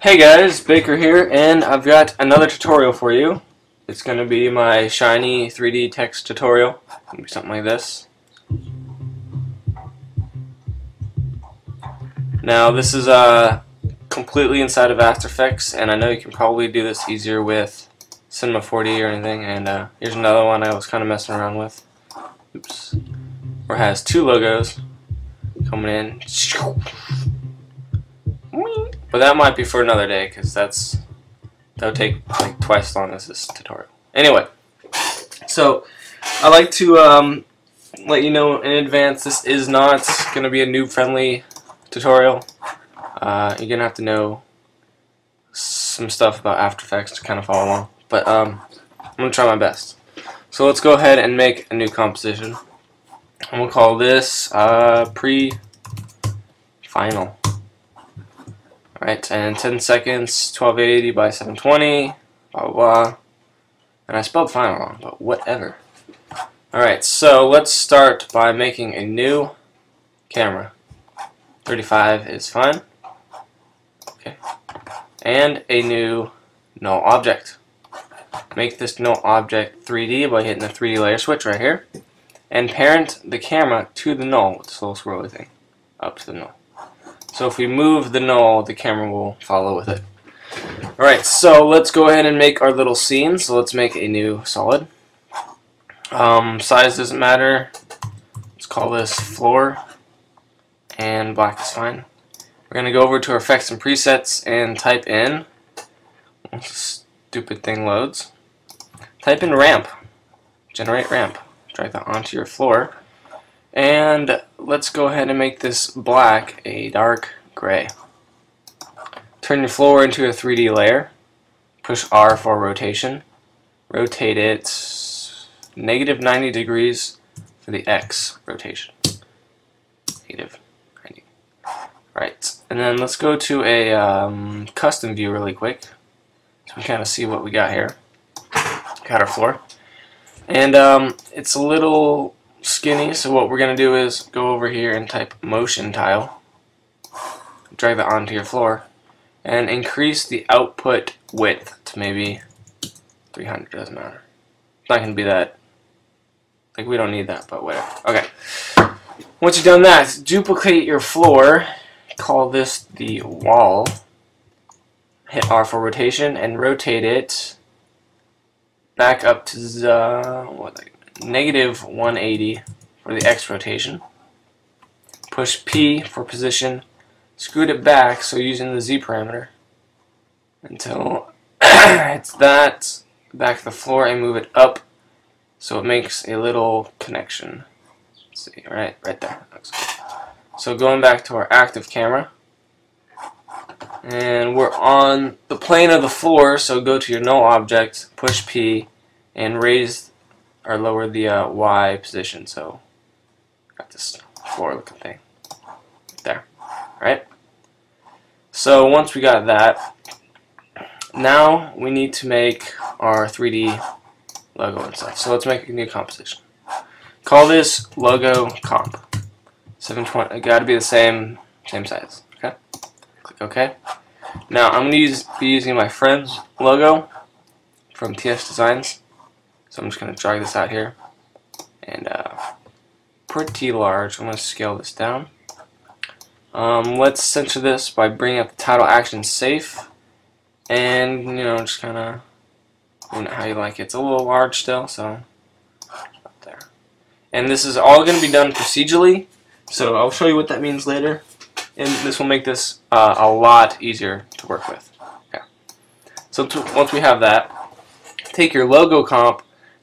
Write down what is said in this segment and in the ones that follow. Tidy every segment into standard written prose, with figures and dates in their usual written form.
Hey guys, Baker here, and I've got another tutorial for you. It's going to be my shiny 3D text tutorial. It's going to be something like this. Now this is completely inside of After Effects, and I know you can probably do this easier with Cinema 4D or anything. And here's another one I was kind of messing around with. Oops. Where it has two logos coming in. But that might be for another day, because that'll take like twice as long as this tutorial. Anyway, so I like to let you know in advance this is not going to be a noob-friendly tutorial. You're going to have to know some stuff about After Effects to kind of follow along. But I'm going to try my best. So let's go ahead and make a new composition. I'm going to call this pre-final. Alright, and 10 seconds, 1280 by 720, blah blah blah. And I spelled final wrong, but whatever. Alright, so let's start by making a new camera. 35 is fine. Okay. And a new null object. Make this null object 3D by hitting the 3D layer switch right here. And parent the camera to the null with this little swirly thing. Up to the null. So if we move the null, the camera will follow with it. Alright, so let's go ahead and make our little scene. So let's make a new solid. Size doesn't matter. Let's call this floor. And black is fine. We're going to go over to our effects and presets and type in, once this stupid thing loads, type in ramp. Generate ramp. Drag that onto your floor. And let's go ahead and make this black a dark gray. Turn your floor into a 3D layer. Push R for rotation. Rotate it -90 degrees for the X rotation. -90. Right. And then let's go to a custom view really quick so we kind of see what we got here. Got our floor. And it's a little skinny, so what we're going to do is go over here and type motion tile, drag that onto your floor, and increase the output width to maybe 300, doesn't matter. It's not going to be that, like, we don't need that, but whatever. Okay, once you've done that, duplicate your floor, call this the wall, hit R for rotation, and rotate it back up to -180 for the X rotation. Push P for position. Scoot it back, so using the Z parameter, until it's that back to the floor, and move it up so it makes a little connection. Let's see, right there. Looks good. So going back to our active camera, and we're on the plane of the floor, so go to your null object, push P, and raise or lower the Y position. So got this floor looking thing there. Alright? So once we got that, now we need to make our 3D logo and stuff. So let's make a new composition. Call this logo comp. 720. It got to be the same size. Okay? Click OK. Now I'm going to be using my friend's logo from TS Designs. So I'm just going to drag this out here, and pretty large. I'm going to scale this down. Let's center this by bringing up the title action safe, and just kind of doing it how you like it. It's a little large still, so up there. And this is all going to be done procedurally, so I'll show you what that means later, and this will make this a lot easier to work with. Okay. So once we have that, take your logo comp,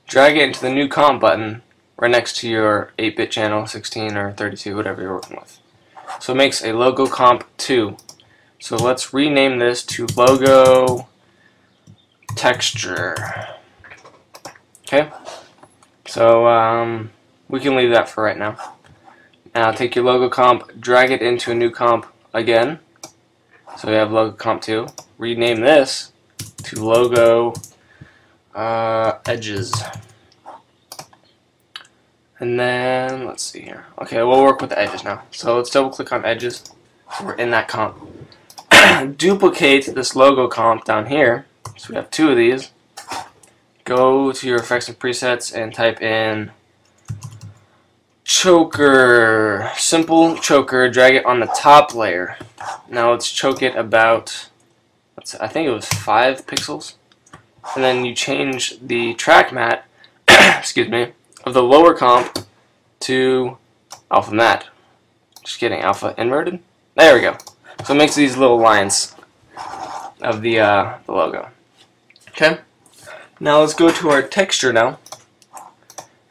drag it into the new comp button right next to your 8-bit channel, 16 or 32, whatever you're working with. So it makes a logo comp 2. So let's rename this to logo texture. Okay? So we can leave that for right now. Now take your logo comp, drag it into a new comp again. So we have logo comp 2. Rename this to logo edges. And then let's see here. Okay, we'll work with the edges now. So let's double click on edges. So we're in that comp. duplicate this logo comp down here. So we have two of these. Go to your effects and presets and type in choker, simple choker, drag it on the top layer. Now let's choke it about, I think it was 5 pixels. And then you change the track matte, excuse me, of the lower comp to alpha matte. Just kidding, alpha inverted. There we go. So it makes these little lines of the logo. Okay. Now let's go to our texture now,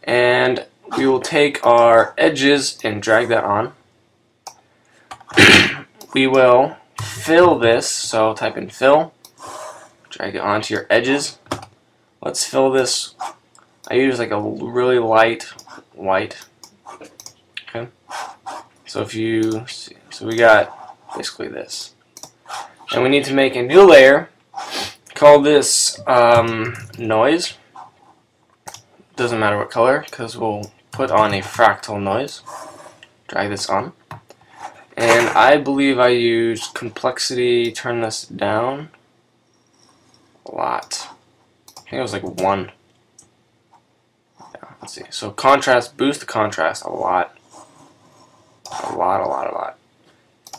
and we will take our edges and drag that on. We will fill this, so type in fill, drag it onto your edges. Let's fill this. I use like a really light white. Okay. So if you see, so we got basically this, and we need to make a new layer. Call this noise. Doesn't matter what color, because we'll put on a fractal noise. Drag this on. And I believe I used complexity, turn this down a lot. I think it was like 1. Yeah, let's see. So contrast, boost the contrast a lot. A lot.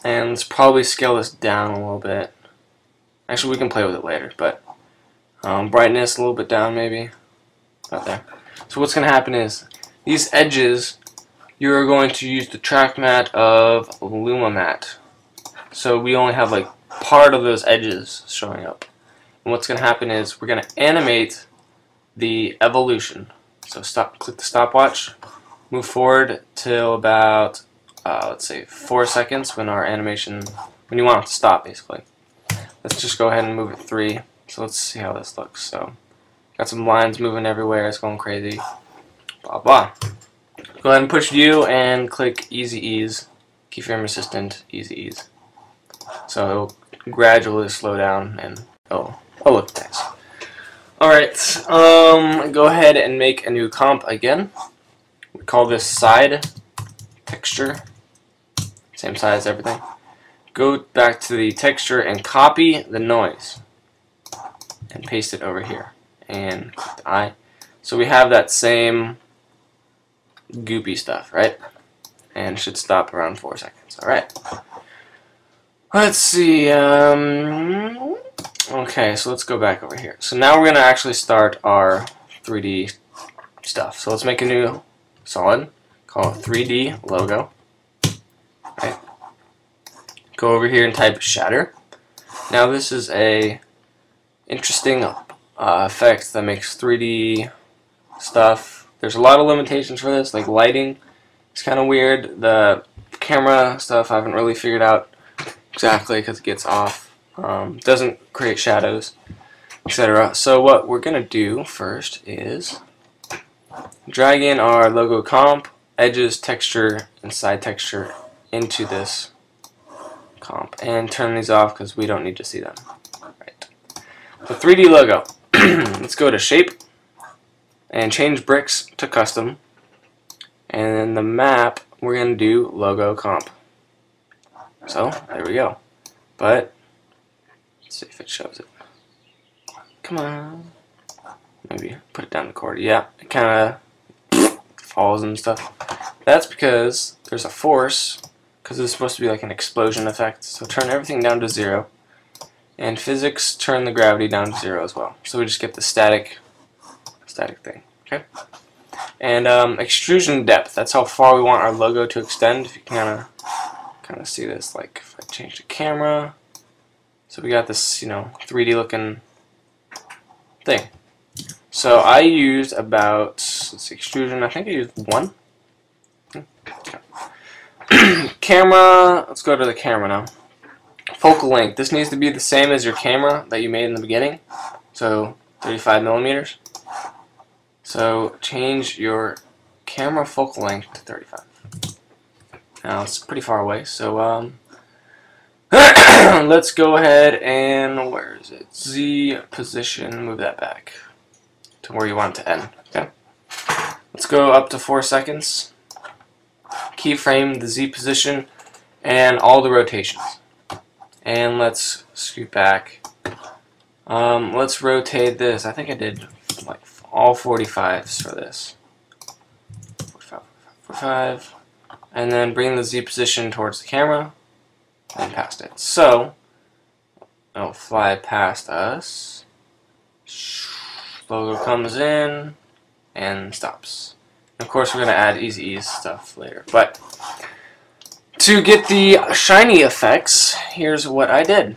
And let's probably scale this down a little bit. Actually, we can play with it later, but brightness a little bit down maybe. About there. So what's going to happen is, these edges, you're going to use the track matte of LumaMatte. So we only have like part of those edges showing up. And what's going to happen is, we're going to animate the evolution. So click the stopwatch, move forward till about, let's say 4 seconds when our animation, when you want it to stop basically. Let's just go ahead and move it 3. So let's see how this looks. So got some lines moving everywhere. It's going crazy. Blah blah. Go ahead and push view and click easy ease. Keyframe resistant easy ease. So it'll gradually slow down and oh look nice. Alright, go ahead and make a new comp again. We call this side texture. Same size, everything. Go back to the texture and copy the noise and paste it over here and click the eye. So we have that same goopy stuff, right? And should stop around 4 seconds. Alright. Let's see. Okay, so let's go back over here. So now we're going to actually start our 3D stuff. So let's make a new solid. Call it 3D logo. Right. Go over here and type Shatter. Now this is a interesting effect that makes 3D stuff. There's a lot of limitations for this, like lighting. It's kind of weird. The camera stuff I haven't really figured out exactly because it gets off. Doesn't create shadows, etc. So what we're gonna do first is drag in our logo comp, edges, texture, and side texture into this comp and turn these off because we don't need to see them. Right. The 3D logo. Let's go to shape and change bricks to custom, and then the map we're going to do logo comp. So there we go. But let's see if it shows it. Come on. Maybe put it down the cord. Yeah, it kind of falls and stuff. That's because there's a force, because it's supposed to be like an explosion effect. So turn everything down to 0, and physics, turn the gravity down to 0 as well. So we just get the static thing. Okay. And extrusion depth. That's how far we want our logo to extend. If you can kind of see this, like if I change the camera, so we got this, 3D looking thing. So I used about, let's see, extrusion. I think I used 1. Okay. Camera, let's go to the camera now. Focal length, this needs to be the same as your camera that you made in the beginning, so 35 millimeters. So change your camera focal length to 35. Now it's pretty far away, so let's go ahead and, where is it? Z position, move that back to where you want it to end. Okay. Let's go up to 4 seconds. Keyframe the Z position and all the rotations. And let's scoot back. Let's rotate this. I think I did like all 45s for this. 45, 45. And then bring the Z position towards the camera and past it. So it'll fly past us. Logo comes in and stops. Of course, we're going to add easy ease stuff later. But to get the shiny effects, here's what I did.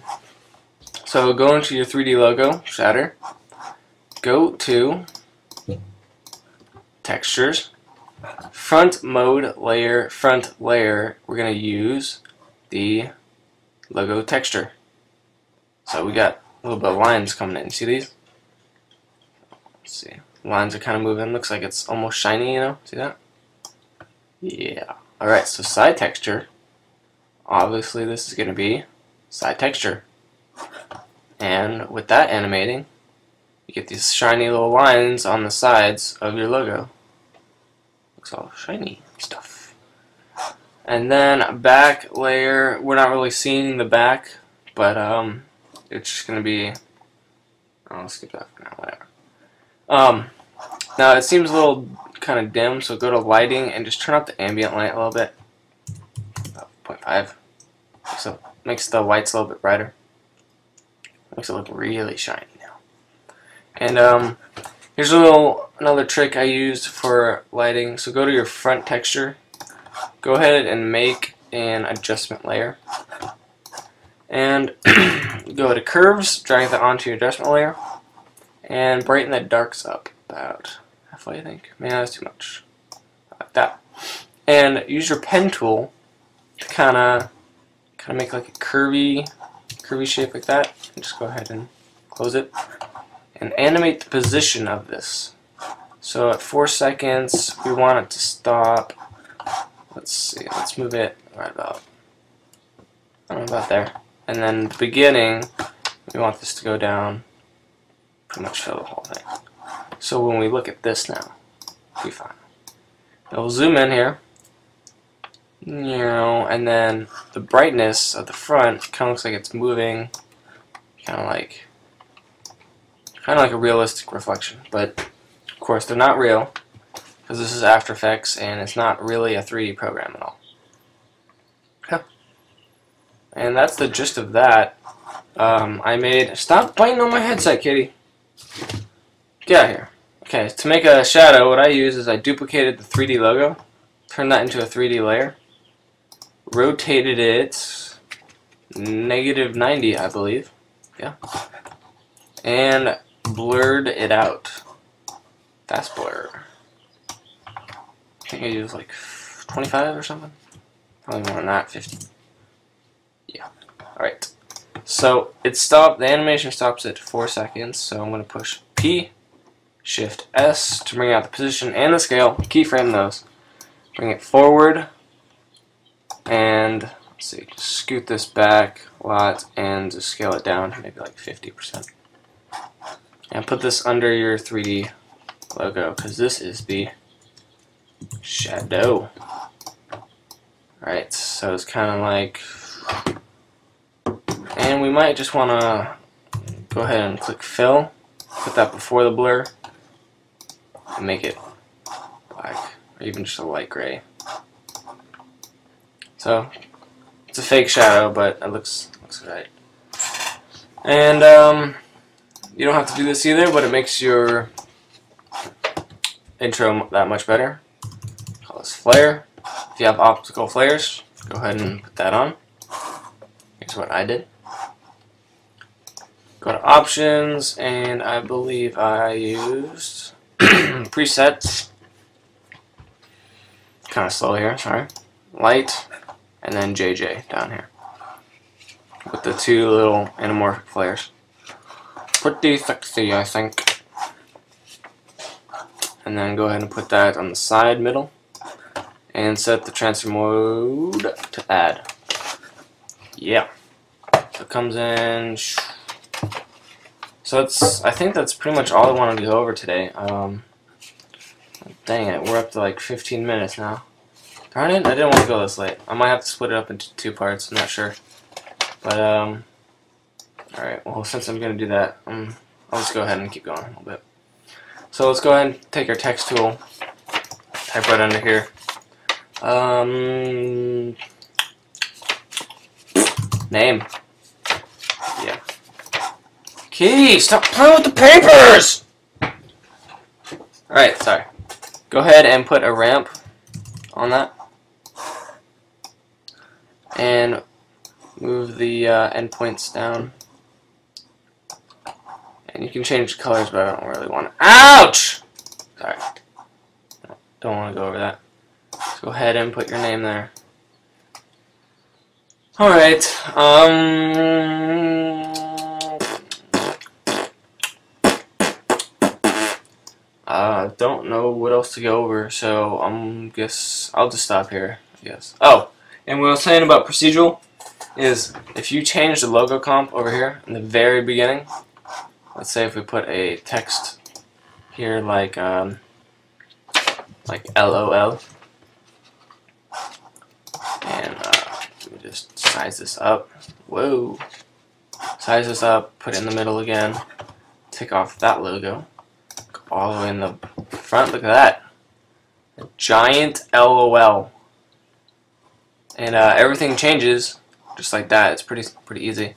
So go into your 3D logo, Shatter. Go to Textures. Front mode layer, front layer. We're going to use the logo texture. So we got a little bit of lines coming in. See these? Let's see. Lines are kind of moving. Looks like it's almost shiny, you know? See that? Yeah. Alright, so side texture. Obviously, this is going to be side texture. And with that animating, you get these shiny little lines on the sides of your logo. Looks all shiny stuff. And then back layer, we're not really seeing the back, but it's just going to be, I'll skip that for now, whatever. Now it seems a little kind of dim, so go to lighting and just turn up the ambient light a little bit. About 0.5. So makes the whites a little bit brighter. Makes it look really shiny now. And here's another trick I used for lighting. So go to your front texture. Go ahead and make an adjustment layer. And go to curves, drag that onto your adjustment layer, and brighten the darks up about halfway, I think. Man, that's too much. Like that. And use your pen tool to kind of make like a curvy shape like that. And just go ahead and close it. And animate the position of this. So at 4 seconds, we want it to stop. Let's see, let's move it right about, I don't know, about there. And then the beginning, we want this to go down, pretty much fill the whole thing. So when we look at this now, we find it'll zoom in here, and then the brightness of the front kind of looks like it's moving, kind of like a realistic reflection. But of course, they're not real because this is After Effects and it's not really a 3D program at all. Okay. And that's the gist of that. I made... Stop biting on my headset, kitty. Get out of here. Okay, to make a shadow, what I use is I duplicated the 3D logo, turned that into a 3D layer, rotated it -90, I believe. Yeah. And blurred it out. Fast blur. I think I used like 25 or something. Probably more than that, 50. Yeah. Alright. So it stopped, the animation stops at 4 seconds, so I'm going to push P, Shift S to bring out the position and the scale, keyframe those. Bring it forward, and let's see, just scoot this back a lot and just scale it down, maybe like 50%. And put this under your 3D logo, because this is the shadow. Alright, so it's kind of like... And we might just want to go ahead and click fill, put that before the blur, and make it black, or even just a light gray. So it's a fake shadow, but it looks right. And you don't have to do this either, but it makes your intro that much better. Call this flare. If you have optical flares, go ahead and put that on. Here's what I did. Go to options, and I believe I used presets. Kind of slow here, sorry. Light, and then JJ down here with the two little anamorphic flares. Pretty sexy, I think. And then go ahead and put that on the side middle, and set the transfer mode to add. Yeah. So it comes in. So I think that's pretty much all I wanted to go over today. Dang it, we're up to like 15 minutes now. Darn it, I didn't want to go this late. I might have to split it up into 2 parts, I'm not sure. But alright, well, since I'm going to do that, I'll just go ahead and keep going a little bit. So let's go ahead and take our text tool, type right under here. Name. Yeah. Key, stop playing with the papers! Alright, sorry. Go ahead and put a ramp on that. And move the endpoints down. And you can change the colors, but I don't really want to. Ouch! Sorry. Don't want to go over that. So go ahead and put your name there. Alright, don't know what else to go over, so guess I'll just stop here, I guess. Oh, and what I was saying about procedural is if you change the logo comp over here in the very beginning, let's say if we put a text here like LOL, and let me just size this up. Whoa. Size this up, put it in the middle again, take off that logo, go all the way in the front. Look at that. A giant LOL. And everything changes just like that. It's pretty easy.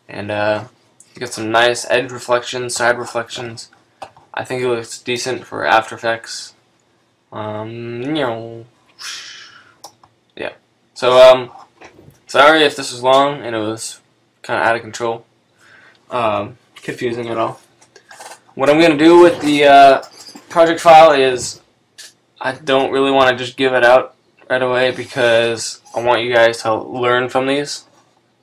And you get some nice edge reflections, side reflections. I think it looks decent for After Effects. Yeah. So sorry if this was long and it was kind of out of control, confusing at all. What I'm gonna do with the project file is I don't really want to just give it out right away because I want you guys to learn from these,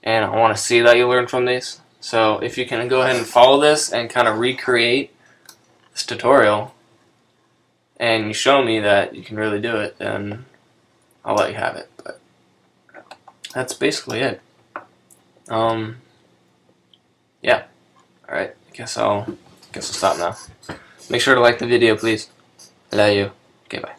and I want to see that you learn from these. So if you can go ahead and follow this and kind of recreate this tutorial, and you show me that you can really do it, then I'll let you have it. But that's basically it. Yeah. Alright, I guess I'll stop now. Make sure to like the video, please. I love you. Okay, bye.